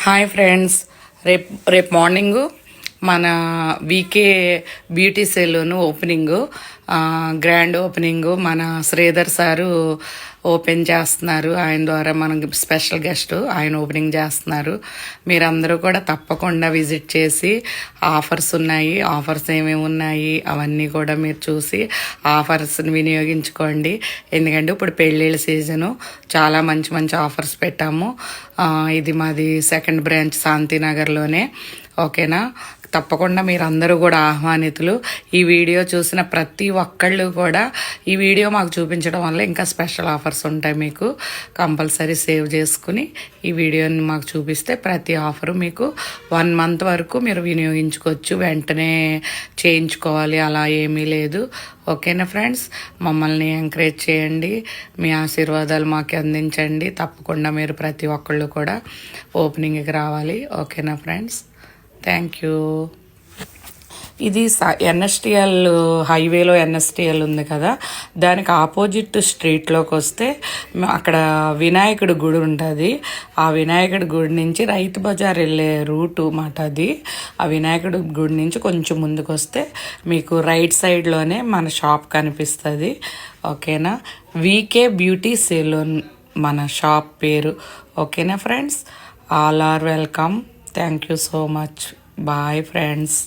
Hi friends, రేపు morning మన VK beauty salon opening, grand opening మన శ్రీధర్ సారు ఓపెన్ చేస్తున్నారు. ఆయన ద్వారా మనకి స్పెషల్ గెస్ట్ ఆయన ఓపెనింగ్ చేస్తున్నారు. మీరందరూ కూడా తప్పకుండా విజిట్ చేసి ఆఫర్స్ ఏమేమి ఉన్నాయి అవన్నీ కూడా మీరు చూసి ఆఫర్స్ని వినియోగించుకోండి. ఎందుకంటే ఇప్పుడు పెళ్ళిళ్ళ సీజను, చాలా మంచి మంచి ఆఫర్స్ పెట్టాము. ఇది మాది సెకండ్ బ్రాంచ్ శాంతినగర్లోనే. ఓకేనా, తప్పకుండా మీరందరూ కూడా ఆహ్వానితులు. ఈ వీడియో చూసిన ప్రతి ఒక్కళ్ళు కూడా ఈ వీడియో మాకు చూపించడం వల్ల ఇంకా స్పెషల్ ఆఫర్స్ ఉంటాయి. మీకు కంపల్సరీ సేవ్ చేసుకుని ఈ వీడియోని మాకు చూపిస్తే ప్రతి ఆఫరు మీకు 1 మంత్ వరకు మీరు వినియోగించుకోవచ్చు. వెంటనే చేయించుకోవాలి అలా ఏమీ లేదు. ఓకేనా ఫ్రెండ్స్, మమ్మల్ని ఎంకరేజ్ చేయండి, మీ ఆశీర్వాదాలు మాకు అందించండి. తప్పకుండా మీరు ప్రతి ఒక్కళ్ళు కూడా ఓపెనింగ్కి రావాలి. ఓకేనా ఫ్రెండ్స్, థ్యాంక్ యూ. ఇది ఎన్ఎస్టిఎల్ హైవేలో ఎన్ఎస్టిఎల్ ఉంది కదా, దానికి ఆపోజిట్ స్ట్రీట్లోకి వస్తే అక్కడ వినాయకుడి గుడి ఉంటుంది. ఆ వినాయకుడి గుడి నుంచి రైతు బజార్ వెళ్ళే రూటు మాట అది. ఆ వినాయకుడి గుడి నుంచి కొంచెం ముందుకు వస్తే మీకు రైట్ సైడ్లోనే మన షాప్ కనిపిస్తుంది. ఓకేనా, వీకే బ్యూటీ సెలూన్ మన షాప్ పేరు. ఓకేనా friends, all are welcome. Thank you so much. Bye friends.